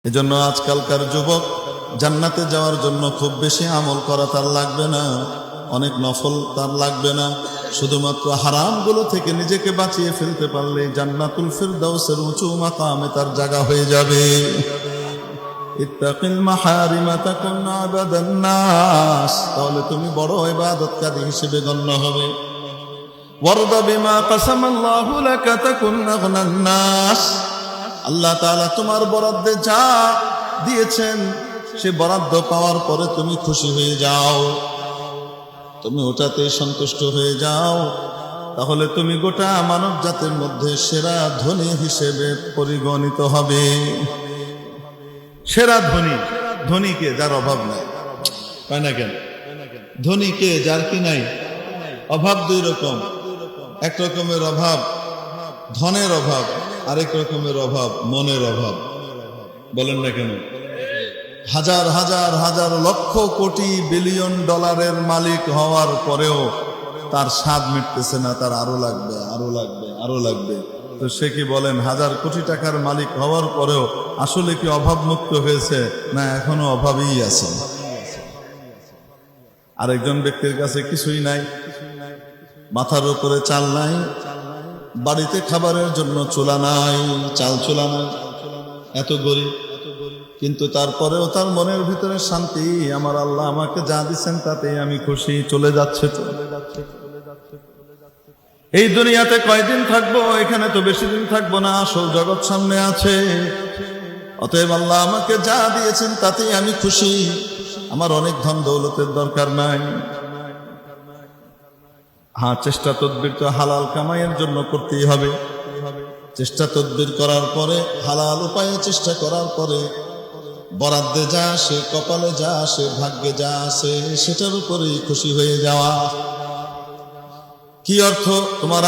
এজন্য আজকালকার যুবক জান্নাতে যাওয়ার জন্য খুব বেশি আমল করা তার লাগবে না, অনেক নফল তার লাগবে না, শুধুমাত্র হারামগুলো থেকে নিজেকে বাঁচিয়ে ফেলতে পারলে জান্নাতুল ফিরদাউসের উঁচু মাকামে তার জায়গা হয়ে যাবে। ইত্তাকিল মাহারিমা তাকুন আবাদান নাস, তাহলে তুমি বড় ইবাদতকারী হিসেবে গণ্য হবে। ওয়ারদা বিমা কাসামাল্লাহু লাকা তাকুন আগনান নাস, আল্লাহ তাআলা তোমার বরাদ্দে যা দিয়েছেন সে বরাদ্দ পাওয়ার পরে তুমি খুশি হয়ে যাও, তুমি ওটাতে সন্তুষ্ট হয়ে যাও, তাহলে তুমি গোটা মানব জাতির মধ্যে সেরা ধনী হিসেবে পরিগণিত হবে। সেরা ধনী, ধনীকে যার অভাব নাই, তাই না? কেন ধনীকে যার কি নাই? অভাব দুই রকম, এক রকমের অভাব ধনের অভাব, আরেক রকমের অভাব মনের অভাব। বলেন না কেন? হাজার হাজার হাজার লক্ষ কোটি বিলিয়ন ডলারের মালিক হওয়ার পরেও তার স্বাদ মিটতেছে না, তার আরো লাগবে, আরো লাগবে, আরো লাগবে। তো সে কি বলেন হাজার কোটি টাকার মালিক হওয়ার পরেও আসলে কি অভাব মুক্ত হয়েছে, না এখনো অভাবেই আছে? আরেকজন ব্যক্তির কাছে কিছুই নাই, মাথার উপরে চাল নাই, বাড়িতে খাবারের জন্য চুলা নাই, চাল চুলা নাই, এত গরিব, কিন্তু তারপরেও তার মনের ভিতরে শান্তি, আমার আল্লাহ আমাকে যা দিচ্ছেন তাতে আমি খুশি, চলে যাচ্ছে। এই দুনিয়াতে কয়দিন থাকবো? এখানে তো বেশি দিন থাকবো না, আসল জগৎ সামনে আছে। অতএব আল্লাহ আমাকে যা দিয়েছেন তাতেই আমি খুশি, আমার অনেক ধন দৌলতের দরকার নাই। হ্যাঁ, চেষ্টা তদবির তো হালাল কামাইয়ের জন্য করতেই হবে। চেষ্টা তদবির করার পরে, হালাল উপায়ে চেষ্টা করার পরে বরাদ্দে যা আসে, কপালে যা আসে, ভাগ্যে যা আসে সেটার উপরেই খুশি হয়ে যাওয়া। কি অর্থ? তোমার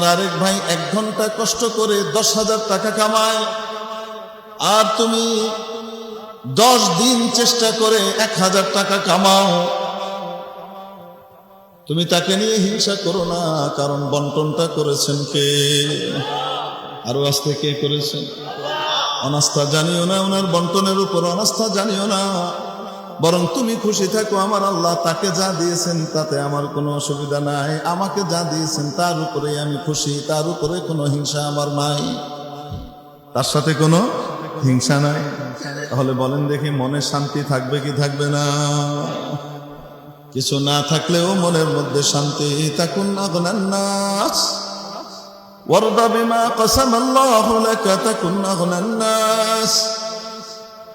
আরেক ভাই 1 ঘন্টা কষ্ট করে 10,000 টাকা কামায়, আর তুমি 10 দিন চেষ্টা করে 1,000 টাকা কামাও। তুমি তাকে নিয়ে হিংসা করো না, কারণ বন্টনটা করেছেন কে? আরো আসতে কে করেছেন? অনাস্থা জানিও না, ওনার বন্টনের উপর অনাস্থা জানিও না, বরং তুমি খুশি থাকো, আমার আল্লাহ তাকে যা দিয়েছেন তাতে আমার কোনো অসুবিধা নাই, আমাকে যা দিয়েছেন তার উপরে আমি খুশি, তার উপরে কোনো হিংসা আমার নাই, তার সাথে কোনো হিংসা নাই। তাহলে বলেন দেখি, মনে শান্তি থাকবে কি থাকবে না? কিছু না থাকলেও মনের মধ্যে শান্তি। তাকুন আগনান নাস ওয়ারদা বিমা কাসামাল্লাহু লাকা তাকুন আগনান নাস,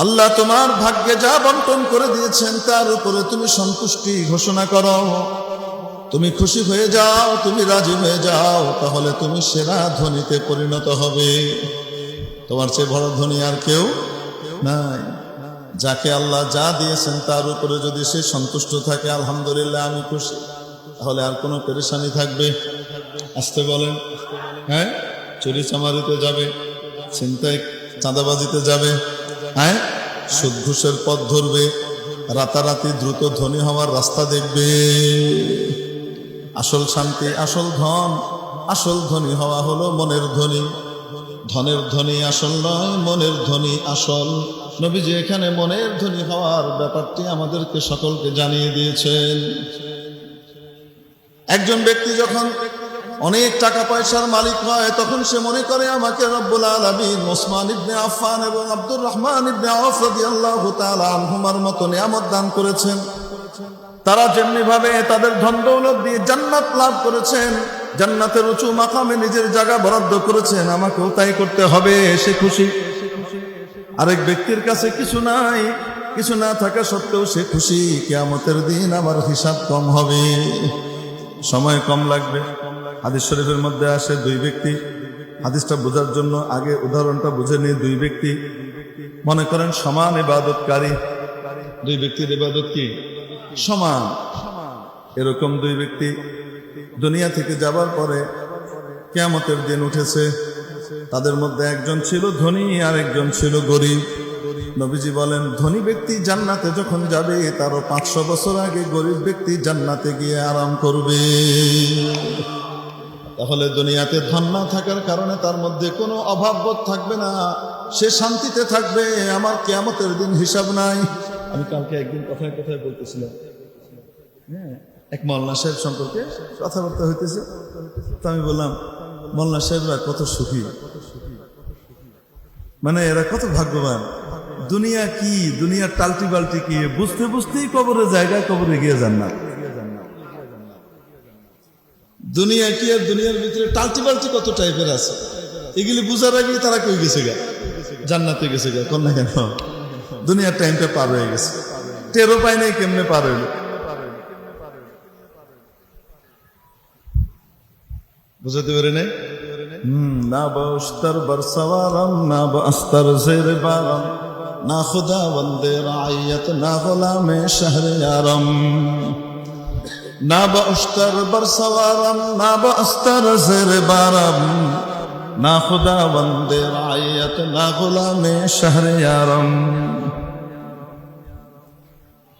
আল্লাহ তোমার ভাগ্যে যা বন্টন করে দিয়েছেন তার উপরে তুমি সন্তুষ্টি ঘোষণা করো, তুমি খুশি হয়ে যাও, তুমি রাজি হয়ে যাও, তাহলে তুমি সেরা ধনীতে পরিণত হবে। তোমার চেয়ে বড় ধনী আর কেউ নাই। যাকে আল্লাহ যা দিয়েছেন তার উপরে যদি সে সন্তুষ্ট থাকে, আলহামদুলিল্লাহ আমি খুশি, তাহলে আর কোনো পেরেশানি থাকবে? আসতে বলেন। হ্যাঁ, চুরি চামারিতে যাবে, ছিনতাই চাঁদাবাজিতে যাবে, হ্যাঁ, সুদ ঘুষের পথ ধরবে, রাতারাতি দ্রুত ধনী হওয়ার রাস্তা দেখবে। আসল শান্তি, আসল ধন, আসল ধনী হওয়া হলো মনের ধনী। ধনের ধনী আসল নয়, মনের ধনী আসল। নবীজি এখানে মনের ধনী হওয়ার ব্যাপারটি আমাদেরকে সকলকে জানিয়ে দিয়েছেন। একজন ব্যক্তি যখন অনেক টাকা পয়সার মালিক হয়, তখন সে মনে করে আমাকে রব্বুল আলামিন ওসমান ইবনে আফফান এবং আব্দুর রহমান ইবনে আওফ রাদিয়াল্লাহু তাআলা আনহুমার মতো নিয়ামত দান করেছেন। তারা যেমনি ভাবে তাদের ধন দৌলত দিয়ে জান্নাত লাভ করেছেন, জান্নাতের উঁচু মাকামে নিজের জায়গা বরাদ্দ করেছেন, আমাকেও তাই করতে হবে, সে খুশি। আরেক ব্যক্তির কাছে কিছু নাই, কিছু না থাকা সত্ত্বেও সে খুশি, কিয়ামতের দিন আমার হিসাব কম হবে, সময় কম লাগবে। হাদিস শরীফের মধ্যে আসে 2 ব্যক্তি, হাদিসটা বোঝার জন্য আগে উদাহরণটা বুঝে নিয়ে, 2 ব্যক্তি মনে করেন সমান ইবাদতকারী, 2 ব্যক্তির ইবাদত কি সমান, এরকম 2 ব্যক্তি দুনিয়া থেকে যাবার পরে কিয়ামতের দিন উঠেছে। তাদের মধ্যে একজন ছিল ধনী আর একজন ছিল গরিব। নবীজি বলেন, ধনী ব্যক্তি জান্নাতে যখন যাবে তারও 500 বছর আগে গরিব ব্যক্তি জান্নাতে গিয়ে আরাম করবে। তাহলে দুনিয়াতে ধন না থাকার কারণে তার মধ্যে কোনো অভাববোধ থাকবে না, সে শান্তিতে থাকবে, আমার কিয়ামতের দিন হিসাব নাই। আমি কালকে একদিন কথায় কথায় বলতেছিলাম, হ্যাঁ, এক মোল্লা সাহেব সম্পর্কে কথাবার্তা হইতেছে, তো আমি বললাম মোল্লা সাহেবরা কত সুখী, মানে এরা কত ভাগ্যবান। দুনিয়া কি, দুনিয়ার টাল্টি বাল্টি কি, বুঝতে বুঝতেই কবরের জায়গায় কবরে গিয়ে যান না। দুনিয়া কি, আর দুনিয়ার ভিতরে টাল্টি বাল্টি কত টাইপের আছে, এগুলি বুঝার আগে তারা কই গেছে গা, জান্নাতে গেছে গা, কোন না কেন দুনিয়ার টাইমটা পার হয়ে গেছে, টেরও পাই নাই কেমনে পার হইল। বুঝাতে পারে নাই। না বস্তার বরসওয়ারম, না বস্তার জের বারম, না খুদা বন্দে রাইয়ত, না গোলামে শহরিয়ারম। না বস্তার বরসওয়ারম, না বস্তার জের বারম, না খুদা বন্দে রাইয়ত, না গোলামে শহরিয়ারম।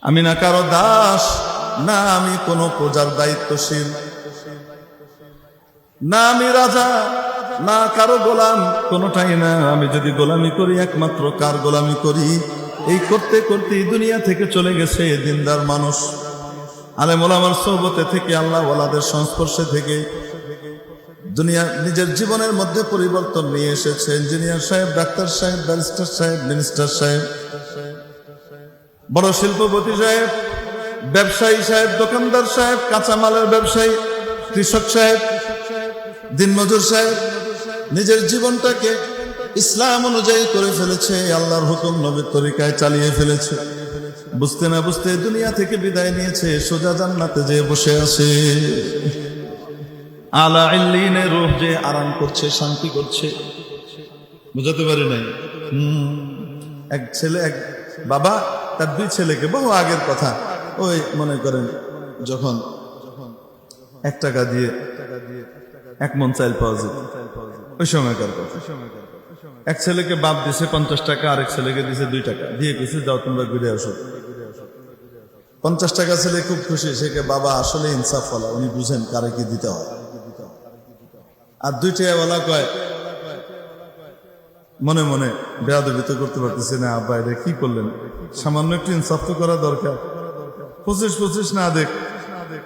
আমি না কারো দাস, না আমি কোনো প্রজার দায়িত্বশীল, না আমি রাজা, না কারো গোলাম, কোনটাই না। আমি যদি গোলামি করি একমাত্র কার গোলামি করি, এই করতে করতে দুনিয়া থেকে চলে গেছে দিনদার মানুষ, আলেম ওলামার সোহবতে থেকে, আল্লাহ ওয়ালাদের সংস্পর্শে থেকে দুনিয়া নিজের জীবনের মধ্যে পরিবর্তন নিয়ে এসেছে। ইঞ্জিনিয়ার সাহেব, ডাক্তার সাহেব, ব্যারিস্টার সাহেব, মিনিস্টার সাহেব, বড় শিল্পপতি সাহেব, ব্যবসায়ী সাহেব, দোকানদার সাহেব, কাঁচামালের ব্যবসায়ী, কৃষক সাহেব, দিনমজুর সাহেব, নিজের জীবনটাকে ইসলাম অনুযায়ী করে ফেলেছে, আল্লাহর হুকুম নবীর তরিকায় চালিয়ে ফেলেছে। বুঝতে না বুঝতে দুনিয়া থেকে বিদায় নিয়েছে, সোজা জান্নাতে যে বসে আছে। আলা ইল্লিনে রূহ যে আরাম করছে, শান্তি করছে। বুঝাতে পারি নাই। এক ছেলে, এক বাবা তার দুই ছেলেকে, বহু আগের কথা, ওই মনে করেন যখন 1 টাকা দিয়ে 1 মণ চাল পাওয়া যেত, ওই সময়কার কথা। এক ছেলেকে বাপ দিছে 50 টাকা, আরেক ছেলেকে দিছে 2 টাকা, দিয়ে কিছু যাও তোমরা ঘুরে আসো। 50 টাকা ছেলে খুব খুশি, সেকে বাবা আসলে ইনসাফ ফলা, উনি বুঝেন কারে কি দিতে হয়। আর 2 টাকাওয়ালা কয় মনে মনে, বেয়াদবি তো করতে পারতেছে না, আব্বা এটা কি করলেন, সামান্য একটু ইনসাফ তো করা দরকার। 25 না দেখ,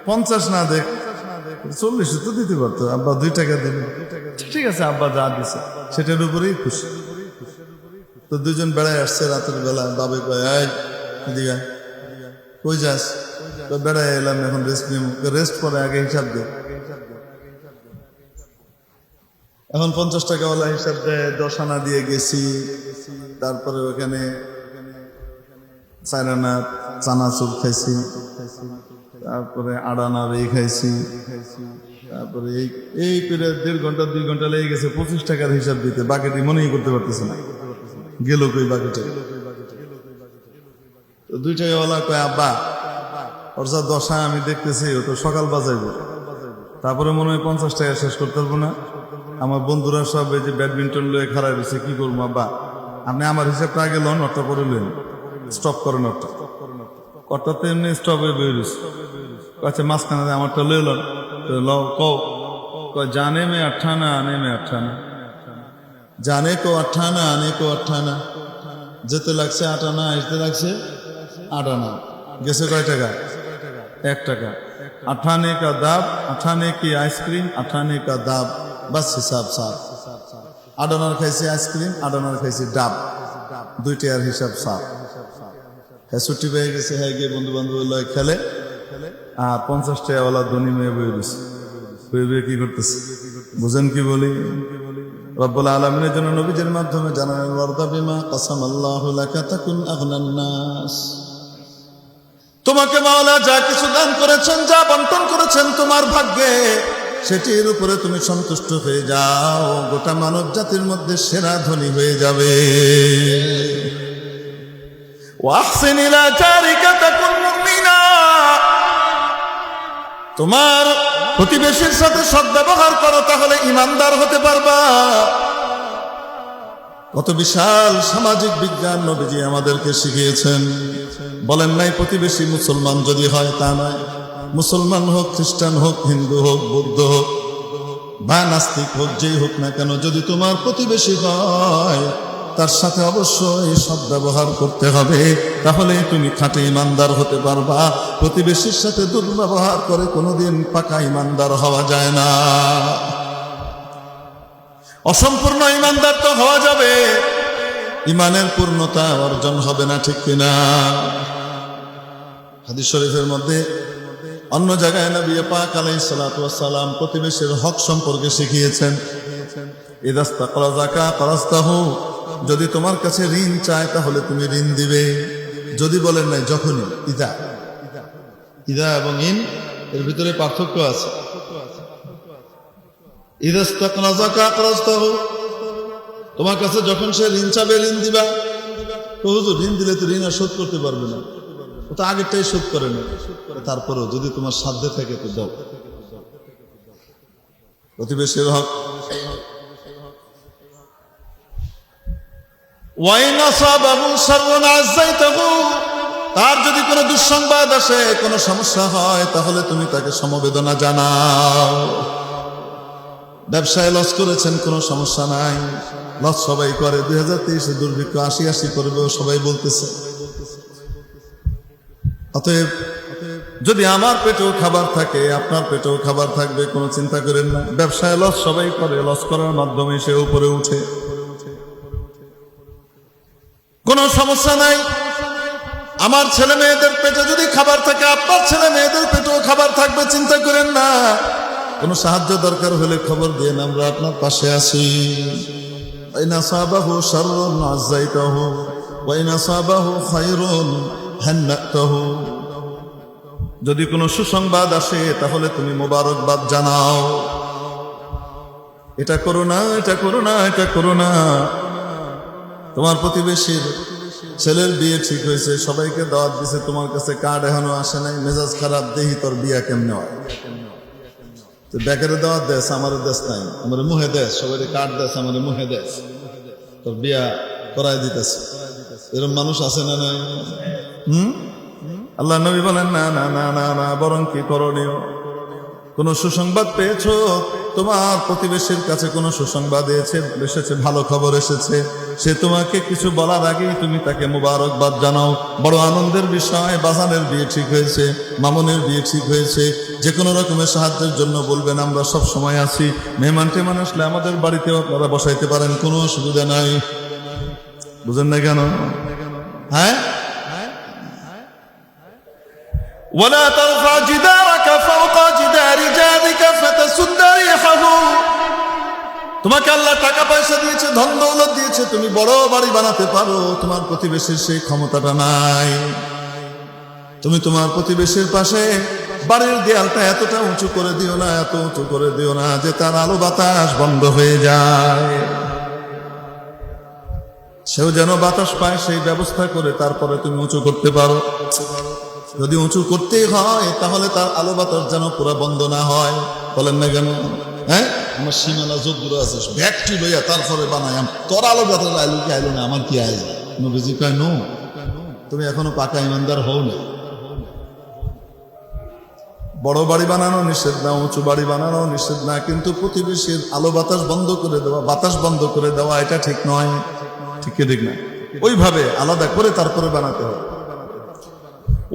50 না দেখ, 40 তো দিতে পারতো, আব্বা 2 টাকা দিল, ঠিক আছে আব্বা যা দিছে সেটার উপরেই খুশি। তো দুজন বেড়ায় আসছে রাতের বেলা, বাবে কয় এই এদিকে কই যাস, বেড়ায় এলাম, এখন রেস্ট নিব। রেস্ট পরে আগে হিসাব দে। এখন 50 টাকাওয়ালা হিসাব দেয়, 10 আনা দিয়ে গেছি, তারপরে ওখানে 4 আনা চানাচুর খাইছি, তারপরে 8 আনা রেই খাইছি, তারপরে এই করে 1.5 ঘন্টা 2 ঘন্টা লেগে গেছে 25 টাকার হিসাব দিতে। বাকিটি মনেই করতে পারতেছে না, গেল কই বাকিটা। তো 2 টাকাওয়ালা কয় আব্বা ওর যা দশা আমি দেখতেছি, ও তো সকাল বাজাইব, তারপরে মনে হয় 50 টাকা শেষ করতে পারবো না। আমার বন্ধুরা সব এই যে ব্যাডমিন্টন লয়ে খারাপ হয়েছে, কি করবো আব্বা, আপনি আমার হিসাবটা আগে লন, ওরটা পরে লেন, স্টপ করেন ওরটা। ওরটা তো এমনি স্টপ হয়ে বেরিয়েছে, আচ্ছা মাঝখানে আমারটা লয়ে লন। জানে মে 8 আনা, আনে মে 8 আনা, জানে কো 8 আনা, আনে কো 8 আনা, যেতে লাগছে 8 আনা, আসতে লাগছে 8 আনা, গেছে কয় টাকা? 1 টাকা। 8 आने का दाब, 8 आने की आइसक्रीम, 8 आने का दाब, बस हिसाब साफ। 8 आनार खाইছে আইসক্রিম, 8 আনার খাইছে ডাব, 2 টাকার হিসাব সাফ। হ্যাঁ ছুটি পেয়ে গেছে, হ্যাঁ গিয়ে বন্ধু বান্ধব লয় খেলে, আর 50 টাকাওয়ালা ধনী মেয়ে বয়ে দিছে, বয়ে কি করতেছে বুঝেন কি বলি? রব্বুল আলামিনের জন্য নবীদের মাধ্যমে জানালেন ওয়ারদা বিমা কাসামাল্লাহু লাকা তাকুন আগনান নাস। তোমাকে মাওলা যা কিছু দান করেছেন, যা বন্টন করেছেন তোমার ভাগ্যে, সেটির উপরে তুমি সন্তুষ্ট হয়ে যাও, গোটা মানব জাতির মধ্যে সেরা ধনী হয়ে যাবে। ওয়াহসিন ইলা জারিকা তাকুন মুমিনা, তোমার প্রতিবেশীর সাথে সদ্ব্যবহার করো, তাহলে ইমানদার হতে পারবা। কত বিশাল সামাজিক বিজ্ঞান নবীজি আমাদেরকে শিখিয়েছেন। বলেন নাই প্রতিবেশী মুসলমান যদি হয়, তা নয়, মুসলমান হোক, খ্রিস্টান হোক, হিন্দু হোক, বৌদ্ধ হোক, বা নাস্তিক হোক, যেই হোক না কেন, যদি তোমার প্রতিবেশী হয় তার সাথে অবশ্যই সৎ ব্যবহার করতে হবে, তাহলে তুমি খাঁটি ইমানদার হতে পারবা। প্রতিবেশীর সাথে দুর্ব্যবহার করে কোনোদিন পাকা ইমানদার হওয়া যায় না। অসম্পূর্ণ ইমানদার তো হওয়া যাবে, ইমানের পূর্ণতা অর্জন হবে না, ঠিক কিনা? হাদিস শরীফের মধ্যে অন্য জায়গায় নবী পাক আলাইহিস সালাতু ওয়াস সালাম প্রতিবেশীর হক সম্পর্কে শিখিয়েছেন। ইদাস্তাকরাজাকা কারাস্তাহু, যদি তোমার কাছে ঋণ চায় তাহলে তুমি ঋণ দিবে। যদি বলেন নাই, যখনই। ইদা ইদা এবং ইন এর ভিতরে পার্থক্য আছে। ইদাস্তাকরাজাকা কারাস্তাহু, তোমার কাছে যখন সে ঋণ চাবে ঋণ দিবা। তো হুজুর, ঋণ দিলে তো ঋণ আর শোধ করতে পারবে না, ও তো আগেরটাই শোধ করে না। তারপরেও যদি তোমার সাধ্যে থাকে তো দাও। প্রতিবেশীর হক। তার যদি কোনো দুঃসংবাদ আসে, কোনো সমস্যা হয়, তাহলে তুমি তাকে সমবেদনা জানাও। ব্যবসায় লস করেছেন, কোনো সমস্যা নাই, লস সবাই করে। 2023 দুর্ভিক্ষ 80 করবেও সবাই বলতেছে। অতএব যদি আমার পেটেও খাবার থাকে, আপনার পেটেও খাবার থাকবে, কোনো চিন্তা করেন না। ব্যবসায় লস সবাই করে, লস করার মাধ্যমে সে উপরে উঠে, কোনো সমস্যা নাই। আমার ছেলে মেয়েদের পেটে যদি খাবার থাকে, আপনার ছেলে মেয়েদের পেটেও খাবার থাকবে, চিন্তা করেন না। কোনো সাহায্য দরকার হলে খবর দিয়ে আমরা আপনার পাশে আছি। ওয়াইন আসাবাহু শাররুন আযাইতাহু ওয়াইন আসাবাহু খায়রুন হান্নাতাহু, যদি কোনো সুসংবাদ আসে তাহলে তুমি মোবারকবাদ জানাও। এটা করো না, এটা করো না, এটা করো না। তোমার প্রতিবেশীর ছেলের বিয়ে ঠিক হয়েছে, সবাইকে দাওয়াত দিছে, তোমার কাছে কার্ড এখনো আসে নাই, মেজাজ খারাপ, দেহি তোর বিয়া কেমনে হয়। তো বেকারে দাওয়াত দেশ, আমারও দেশ নাই, আমার মুহে দেশ, সবাই কার্ড দেশ, আমার মুহে দেশ, তোর বিয়া করাই দিতেছে। এরকম মানুষ আছে না নাই? আল্লাহ নবী বলেন, না না না না না, বরং কি করণীয়? কোন সুসংবাদ পেয়েছো, তোমার প্রতিবেশীর কাছে কোনো সুসংবাদ এসেছে, ভালো খবর এসেছে, সে তোমাকে কিছু বলার আগেই তুমি তাকে মুবারকবাদ জানাও। বড় আনন্দের বিষয়, বাজানের বিয়ে ঠিক হয়েছে, মামুনের বিয়ে ঠিক হয়েছে, যে কোনো রকমের সাহায্যের জন্য বলবেন, আমরা সব সময় আছি। মেহমান টেমান আসলে আমাদের বাড়িতেও আপনারা বসাইতে পারেন, কোনো অসুবিধা নাই। বুঝেন না কেন? হ্যাঁ, ولا ترفع جدارك فوق جدار جارك فتسد ريحه, তোমাকে আল্লাহ টাকা পয়সা দিয়েছে, ধন দৌলত দিয়েছে, তুমি বড় বাড়ি বানাতে পারো, তোমার প্রতিবেশীর সেই ক্ষমতাটা নাই। তুমি তোমার প্রতিবেশীর পাশে বাড়ির দেয়ালটা এতটা উঁচু করে দিও না, এত উঁচু করে দিও না যে তার আলো বাতাস বন্ধ হয়ে যায়। সেও যেন বাতাস পায়, সেই ব্যবস্থা করে তারপরে তুমি উঁচু করতে পারো। যদি উঁচু করতেই হয় তাহলে তার আলো বাতাস যেন পুরো বন্ধ না হয়। বলেন না কেন? হ্যাঁ, আমার সীমানা যদ্দূর আছে, ব্যাগটি লইয়া তারপরে বানাই, তোর আলো বাতাস আইলো কি আইলো না, আমার কি আয় যায়? নবীজি কয়, নো, তুমি এখনো পাকা ইমানদার হও না। বড় বাড়ি বানানো নিষেধ না, উঁচু বাড়ি বানানো নিষেধ না, কিন্তু প্রতিবেশীর আলো বাতাস বন্ধ করে দেওয়া, বাতাস বন্ধ করে দেওয়া, এটা ঠিক নয়। ঠিক কি ঠিক না? ওইভাবে আলাদা করে তারপরে বানাতে হবে।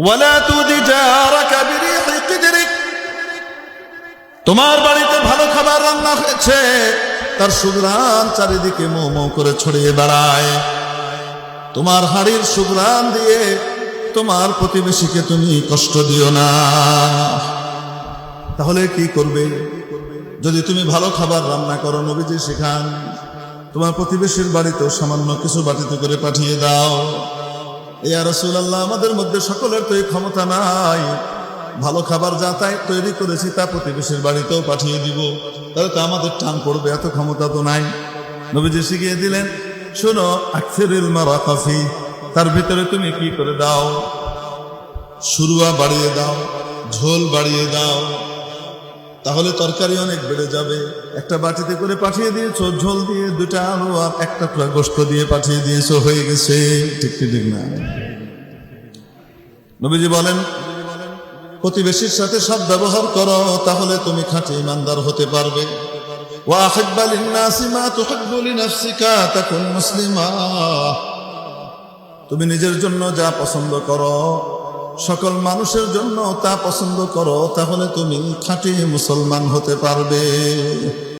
ওয়ালা তুদি জারাকা বিরিহি কিদরিক, তোমার বাড়িতে ভালো খাবার রান্না হয়েছে, তার সুঘ্রাণ চারিদিকে মৌ মৌ করে ছড়িয়ে বেড়ায়, তোমার হাড়ির সুঘ্রাণ দিয়ে তোমার প্রতিবেশীকে তুমি কষ্ট দিও না। তাহলে কি করবে? যদি তুমি ভালো খাবার রান্না করো, নবীজি শিখান, তোমার প্রতিবেশীর বাড়িতেও সামান্য কিছু বাটিতে করে পাঠিয়ে দাও। ইয়া রাসূলুল্লাহ, আমাদের মধ্যে সকলের তো এই ক্ষমতা নাই, ভালো খাবার যা তাই তৈরি করেছি তা প্রতিবেশীর বাড়িতেও পাঠিয়ে দিব, তাহলে তো আমাদের টান পড়বে, এত ক্ষমতা তো নাই। নবীজি শিখিয়ে দিলেন, শোনো, আকসিরিল মারাকাফি, তার ভিতরে তুমি কি করে দাও, শুরুয়া বাড়িয়ে দাও, ঝোল বাড়িয়ে দাও, তাহলে তরকারি অনেক বেড়ে যাবে। একটা বাটিতে করে পাঠিয়ে দিয়েছো, ঝোল দিয়ে 2টা আলু আর 1 টুকরা গোশত দিয়ে পাঠিয়ে দিয়েছো, হয়ে গেছে। ঠিক ঠিক না? নবীজি বলেন, প্রতিবেশীর সাথে সৎ ব্যবহার করো, তাহলে তুমি খাঁটি ইমানদার হতে পারবে। وأحب للناس ما تحب لنفسك تكن মুসলিমা। তুমি নিজের জন্য যা পছন্দ করো সকল মানুষের জন্য তা পছন্দ করো, তাহলে তুমি খাঁটি মুসলমান হতে পারবে।